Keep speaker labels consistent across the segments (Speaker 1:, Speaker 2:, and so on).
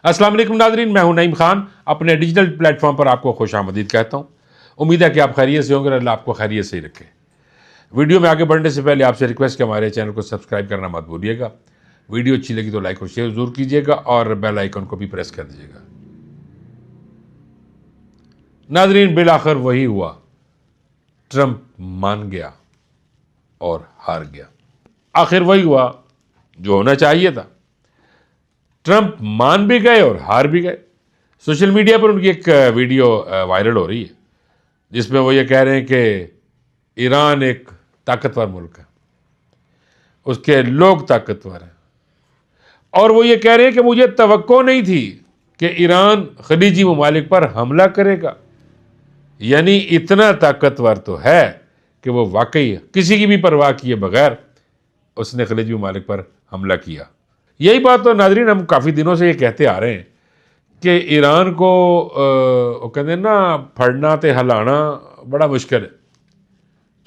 Speaker 1: अस्सलाम वालेकुम नाज़रीन, मैं हूं नईम खान। अपने डिजिटल प्लेटफॉर्म पर आपको खुशामदीद कहता हूं। उम्मीद है कि आप खैरियत से होंगे और अल्लाह आपको खैरियत से ही रखे। वीडियो में आगे बढ़ने से पहले आपसे रिक्वेस्ट कि हमारे चैनल को सब्सक्राइब करना मत भूलिएगा। वीडियो अच्छी लगी तो लाइक और शेयर जरूर कीजिएगा और बेल आइकन को भी प्रेस कर दीजिएगा। नाज़रीन, बिल आखिर वही हुआ, ट्रंप मान गया और हार गया। आखिर वही हुआ जो होना चाहिए था। ट्रंप मान भी गए और हार भी गए। सोशल मीडिया पर उनकी एक वीडियो वायरल हो रही है जिसमें वो ये कह रहे हैं कि ईरान एक ताकतवर मुल्क है, उसके लोग ताकतवर हैं, और वो ये कह रहे हैं कि मुझे तवक्को नहीं थी कि ईरान खलीजी ममालिक पर हमला करेगा। यानी इतना ताकतवर तो है कि वो वाकई किसी की भी परवाह किए बगैर उसने खलीजी ममालिक पर हमला किया। यही बात तो नाज़रीन हम काफ़ी दिनों से ये कहते आ रहे हैं कि ईरान को वो कहते हैं ना, फड़ना ते हिलाना बड़ा मुश्किल है,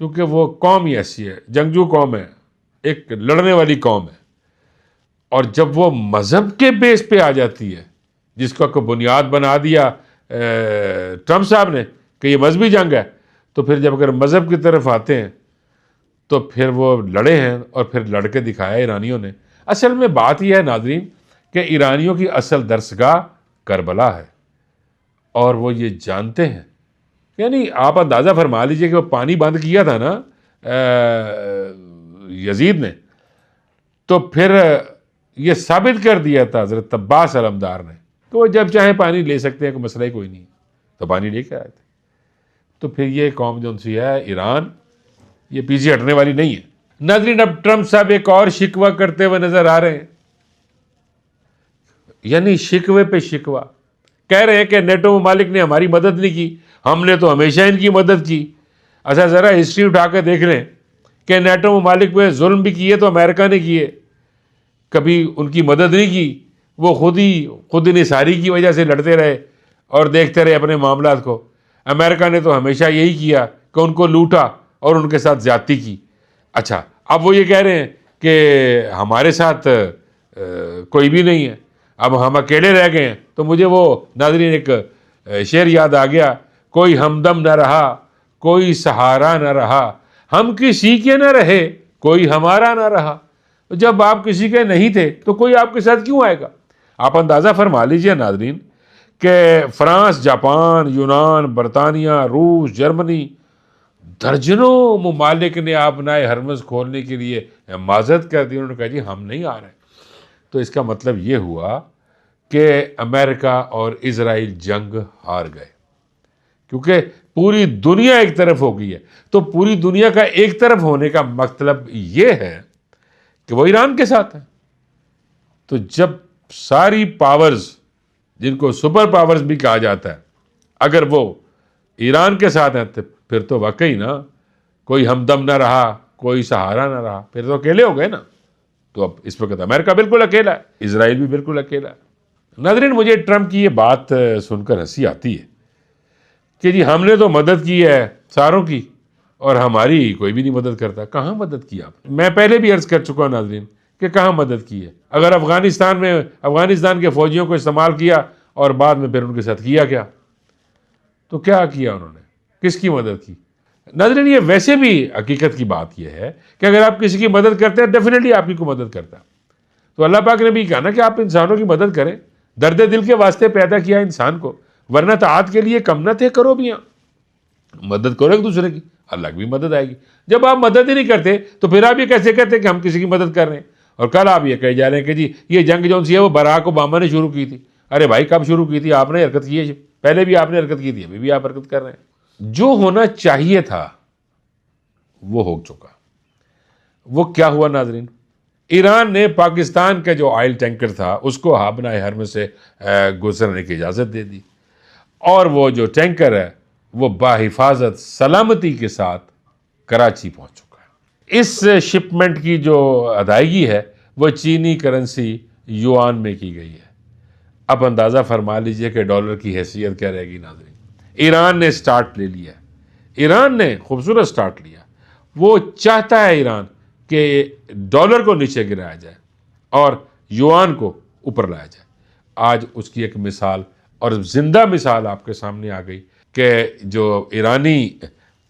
Speaker 1: क्योंकि वो कौम ही ऐसी है, जंगजू कौम है, एक लड़ने वाली कौम है। और जब वो मज़हब के बेस पे आ जाती है, जिसको को बुनियाद बना दिया ट्रंप साहब ने कि ये मजहबी जंग है, तो फिर जब अगर मज़हब की तरफ आते हैं तो फिर वो लड़े हैं और फिर लड़के दिखाया ईरानियों ने। असल में बात यह है नाज़रीन कि ईरानियों की असल दरसगाह करबला है और वो ये जानते हैं। यानी आप अंदाज़ा फरमा लीजिए कि वो पानी बंद किया था ना यजीद ने, तो फिर ये साबित कर दिया था हज़रत अब्बास अलमदार ने कि वो जब चाहे पानी ले सकते हैं, कोई मसला ही कोई नहीं, तो पानी लेकर आए थे। तो फिर ये कौम जो उनसी है ईरान, ये पीछे हटने वाली नहीं है। नाज़रीन, अब ट्रंप साहब एक और शिकवा करते हुए नजर आ रहे हैं, यानी शिकवे पे शिकवा। कह रहे हैं कि नेटो ममालिक ने हमारी मदद नहीं की, हमने तो हमेशा इनकी मदद की। अच्छा, ज़रा हिस्ट्री उठा कर देख लें कि नेटो ममालिक पे जुल्म भी किए तो अमेरिका ने किए, कभी उनकी मदद नहीं की। वो खुद निसारी की वजह से लड़ते रहे और देखते रहे अपने मामलात को। अमेरिका ने तो हमेशा यही किया कि उनको लूटा और उनके साथ ज्यादती की। अच्छा, अब वो ये कह रहे हैं कि हमारे साथ कोई भी नहीं है, अब हम अकेले रह गए हैं। तो मुझे वो नाज़रीन एक शेर याद आ गया, कोई हमदम न रहा, कोई सहारा न रहा, हम किसी के न रहे, कोई हमारा न रहा। जब आप किसी के नहीं थे तो कोई आपके साथ क्यों आएगा? आप अंदाज़ा फरमा लीजिए नाज़रीन कि फ्रांस, जापान, यूनान, बरतानिया, रूस, जर्मनी, दर्जनों ममालिक ने अपनाए हरमज खोलने के लिए माजत कर दी। उन्होंने कहा जी हम नहीं आ रहे। तो इसका मतलब ये हुआ कि अमेरिका और इजराइल जंग हार गए, क्योंकि पूरी दुनिया एक तरफ हो गई है। तो पूरी दुनिया का एक तरफ होने का मतलब ये है कि वो ईरान के साथ है। तो जब सारी पावर्स, जिनको सुपर पावर्स भी कहा जाता है, अगर वो ईरान के साथ हैं तो फिर तो वाकई ना कोई हमदम ना रहा, कोई सहारा ना रहा, फिर तो अकेले हो गए ना। तो अब इस वक्त अमेरिका बिल्कुल अकेला है, इजराइल भी बिल्कुल अकेला है। नाज़रीन, मुझे ट्रंप की ये बात सुनकर हंसी आती है कि जी हमने तो मदद की है सारों की और हमारी कोई भी नहीं मदद करता। कहाँ मदद की आप? मैं पहले भी अर्ज कर चुका हूँ नाज़रीन कि कहाँ मदद की है। अगर अफगानिस्तान के फौजियों को इस्तेमाल किया और बाद में फिर उनके साथ किया क्या, तो क्या किया उन्होंने, किसकी मदद की? नाज़रीन, ये वैसे भी हकीकत की बात यह है कि अगर आप किसी की मदद करते हैं डेफिनेटली आपकी को मदद करता है। तो अल्लाह पाक ने भी कहा ना कि आप इंसानों की मदद करें, दर्द दिल के वास्ते पैदा किया इंसान को, वरना ताआत के लिए कम न थे करो भी। मदद करो एक दूसरे की, अल्लाह की भी मदद आएगी। जब आप मदद ही नहीं करते तो फिर आप ये कैसे कहते हैं कि हम किसी की मदद कर रहे हैं? और कल आप ये कहे जा रहे हैं कि जी ये जंग जो सी है वो बराक ओबामा ने शुरू की थी। अरे भाई, कब शुरू की थी? आपने हरकत की है, पहले भी आपने हरकत की थी, अभी भी आप हरकत कर रहे हैं। जो होना चाहिए था वो हो चुका। वो क्या हुआ नाज़रीन? ईरान ने पाकिस्तान का जो ऑयल टैंकर था उसको हाबनाए हरम से गुजरने की इजाज़त दे दी, और वो जो टैंकर है वो बाहिफाजत सलामती के साथ कराची पहुंच चुका है। इस शिपमेंट की जो अदायगी है वो चीनी करेंसी युआन में की गई है। अब अंदाज़ा फरमा लीजिए कि डॉलर की हैसियत क्या रहेगी नाज़रीन। ईरान ने स्टार्ट ले लिया, ईरान ने खूबसूरत स्टार्ट लिया। वो चाहता है ईरान कि डॉलर को नीचे गिराया जाए और युआन को ऊपर लाया जाए। आज उसकी एक मिसाल और ज़िंदा मिसाल आपके सामने आ गई कि जो ईरानी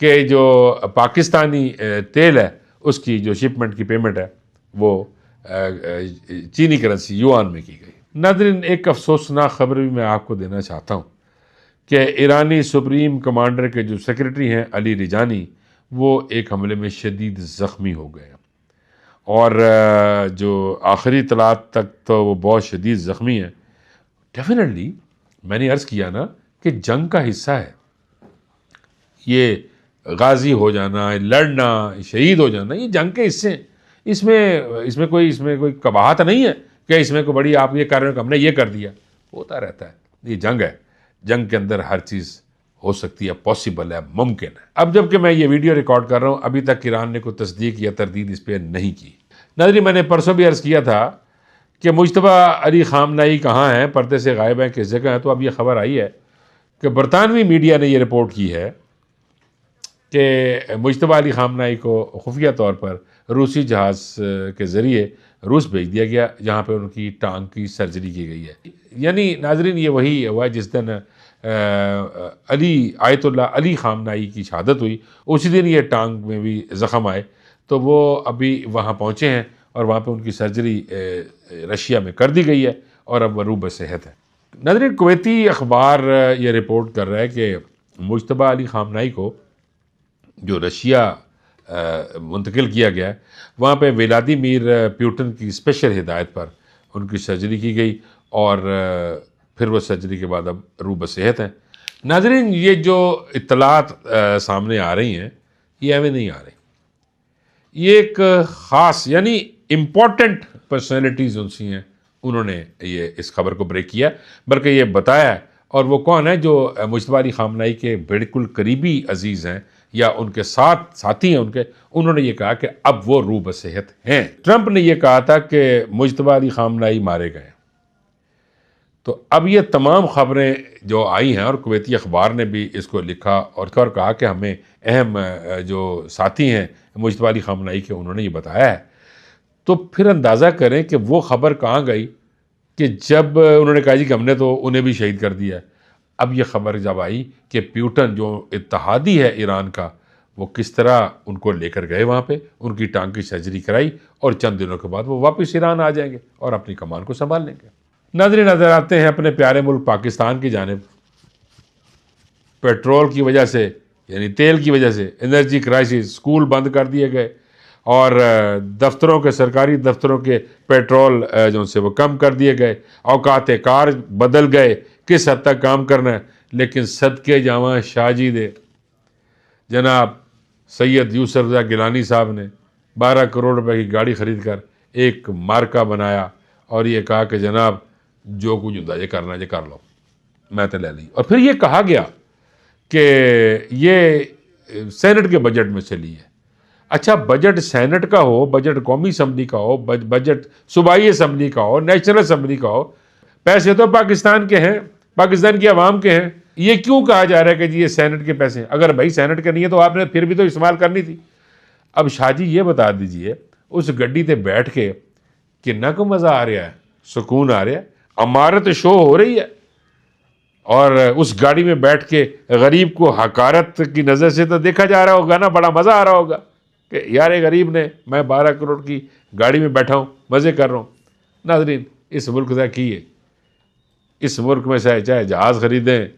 Speaker 1: के जो पाकिस्तानी तेल है उसकी जो शिपमेंट की पेमेंट है वो चीनी करेंसी युआन में की गई। नाज़रीन, एक अफसोसनाक खबर भी मैं आपको देना चाहता हूँ कि ईरानी सुप्रीम कमांडर के जो सेक्रेटरी हैं अली रिजानी, वो एक हमले में शदीद ज़ख्मी हो गए और जो आखिरी इतलात तक तो वो बहुत शदीद ज़ख्मी हैं। डेफिनेटली मैंने अर्ज़ किया ना कि जंग का हिस्सा है ये, गाजी हो जाना, लड़ना, शहीद हो जाना, ये जंग के हिस्से हैं। इसमें कोई कबाहत नहीं है कि इसमें कोई बड़ी आप ये कर रहे हो कि हमने ये कर दिया, होता रहता है। ये जंग है, जंग के अंदर हर चीज़ हो सकती है, पॉसिबल है, मुमकिन है। अब जबकि मैं ये वीडियो रिकॉर्ड कर रहा हूँ, अभी तक ईरान ने कोई तस्दीक या तरदीद इस पर नहीं की। नाज़रीन, मैंने परसों भी अर्ज़ किया था कि मुज्तबा अली ख़ामनेई कहाँ हैं, पर्दे से गायब हैं, किस जगह हैं। तो अब ये खबर आई है कि बरतानवी मीडिया ने यह रिपोर्ट की है कि मुज्तबा अली ख़ामनेई को खुफिया तौर पर रूसी जहाज़ के ज़रिए रूस भेज दिया गया, जहाँ पे उनकी टांग की सर्जरी की गई है। यानी नाज़रीन, ये वही हुआ जिस दिन आयतुल्लाह अली ख़ामनेई की शहादत हुई, उसी दिन ये टांग में भी ज़ख़म आए। तो वो अभी वहाँ पहुँचे हैं और वहाँ पे उनकी सर्जरी रशिया में कर दी गई है और अब वरूब सेहत है। नाज़रीन, कुवैती अखबार ये रिपोर्ट कर रहा है कि मुज्तबा अली ख़ामनेई को जो रशिया मुंतकिल किया गया है, वहाँ पे व्लादिमीर पुतिन की स्पेशल हिदायत पर उनकी सर्जरी की गई और फिर वो सर्जरी के बाद अब रूब सेहत हैं। नाज़रीन, ये जो इत्तलात सामने आ रही हैं, ये हमें नहीं आ रही। ये एक ख़ास यानी इम्पॉर्टेंट पर्सनैलिटीज़ उनसी हैं, उन्होंने ये इस खबर को ब्रेक किया, बल्कि ये बताया है। और वो कौन है? जो मुज्तबा अली ख़ामनेई के बिल्कुल करीबी अजीज़ हैं या उनके साथ साथी हैं उनके, उन्होंने ये कहा कि अब वो रूब सेहत हैं। ट्रंप ने यह कहा था कि मुज्तबा अली ख़ामनेई मारे गए। तो अब ये तमाम खबरें जो आई हैं और कुवैती अखबार ने भी इसको लिखा और कहा कि हमें अहम जो साथी हैं मुज्तबा अली ख़ामनेई के, उन्होंने ये बताया है। तो फिर अंदाज़ा करें कि वो ख़बर कहाँ गई कि जब उन्होंने कहा जी कि हमने तो उन्हें भी शहीद कर दिया है। अब ये ख़बर जब आई कि पुतिन जो इत्तेहादी है ईरान का, वो किस तरह उनको लेकर गए वहाँ पे, उनकी टांग की सर्जरी कराई और चंद दिनों के बाद वो वापस ईरान आ जाएंगे और अपनी कमान को संभाल लेंगे। नाज़रीन, नज़र आते हैं अपने प्यारे मुल्क पाकिस्तान की जानिब। पेट्रोल की वजह से यानी तेल की वजह से एनर्जी क्राइसिस, स्कूल बंद कर दिए गए और दफ्तरों के, सरकारी दफ्तरों के पेट्रोल जो से वो कम कर दिए गए, औकात कार बदल गए, किस हद तक काम करना है। लेकिन सदके जावा शाहजी दे जनाब सैयद यूसुफ रज़ा गिलानी साहब ने 12 करोड़ रुपए की गाड़ी ख़रीद कर एक मार्का बनाया और ये कहा कि जनाब जो कुछ होता ये करना ये कर लो, मैं तो ले ली। और फिर ये कहा गया कि ये सेनेट के बजट में से ली है। अच्छा, बजट सेनेट का हो, बजट कौमी असम्बली का हो, बजट सूबाई असम्बली का हो, नेशनल असम्बली का हो, पैसे तो पाकिस्तान के हैं, पाकिस्तान की आवाम के हैं। ये क्यों कहा जा रहा है कि जी ये सेनेट के पैसे हैं? अगर भाई सेनेट के नहीं है तो आपने फिर भी तो इस्तेमाल करनी थी। अब शाहजी ये बता दीजिए, उस गड्डी पे बैठ के कितना को मज़ा आ रहा है, सुकून आ रहा है, अमारत शो हो रही है। और उस गाड़ी में बैठ के गरीब को हकारत की नज़र से तो देखा जा रहा होगा ना, बड़ा मज़ा आ रहा होगा कि यार ये गरीब ने, मैं 12 करोड़ की गाड़ी में बैठा हूँ, मज़े कर रहा हूँ। नाज़रीन, इस मुल्क से किए, इस मुल्क में चाहे जहाज़ ख़रीदें,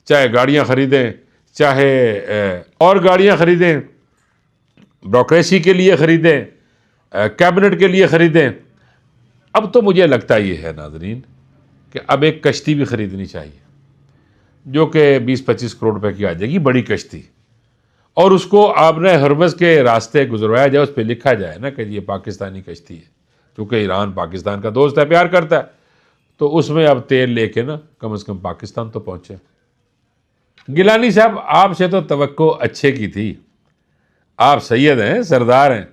Speaker 1: चाहे गाड़ियाँ ख़रीदें, चाहे और गाड़ियाँ ख़रीदें, ब्यूरोक्रेसी के लिए ख़रीदें, कैबिनेट के लिए ख़रीदें, अब तो मुझे लगता ये है नाज़रीन कि अब एक कश्ती भी ख़रीदनी चाहिए जो कि 20-25 करोड़ रुपए की आ जाएगी, बड़ी कश्ती, और उसको आपने हरमज़ के रास्ते गुजरवाया जाए, उस पर लिखा जाए ना कि ये पाकिस्तानी कश्ती है, क्योंकि ईरान पाकिस्तान का दोस्त है, प्यार करता है। तो उसमें अब तेल लेके ना कम से कम पाकिस्तान तो पहुँचे। गिलानी साहब, आपसे तो तवक्को अच्छे की थी, आप सैयद हैं, सरदार हैं,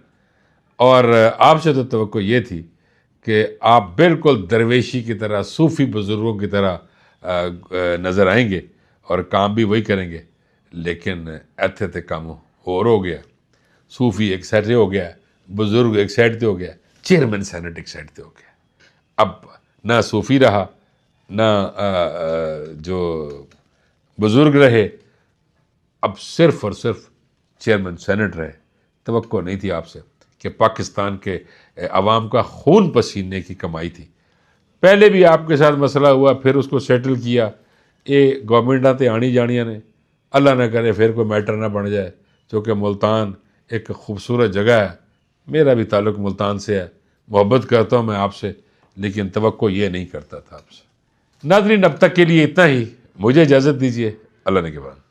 Speaker 1: और आपसे तो तवक्को ये थी कि आप बिल्कुल दरवेशी की तरह, सूफ़ी बुज़ुर्गों की तरह नज़र आएंगे और काम भी वही करेंगे। लेकिन इत्थे ते काम होर हो गया, सूफ़ी एक साइड हो गया, बुज़ुर्ग एक साइड से हो गया, चेयरमैन सेनेट एक साइड से हो गया। अब ना सूफ़ी रहा ना जो बुज़ुर्ग रहे, अब सिर्फ़ और सिर्फ चेयरमैन सेनेट रहे। तवक्को नहीं थी आपसे कि पाकिस्तान के अवाम का खून पसीने की कमाई थी। पहले भी आपके साथ मसला हुआ, फिर उसको सेटल किया। ये गवर्नमेंटां ते आनी जानियां ने, अल्लाह ना करे फिर कोई मैटर ना बन जाए। क्योंकि मुल्तान एक खूबसूरत जगह है, मेरा भी ताल्लुक़ मुल्तान से है, मोहब्बत करता हूँ मैं आपसे, लेकिन तवक्को ये नहीं करता था आपसे। नाज़रीन, अब तक के लिए इतना ही, मुझे इजाज़त दीजिए, अल्लाह ने के बाद।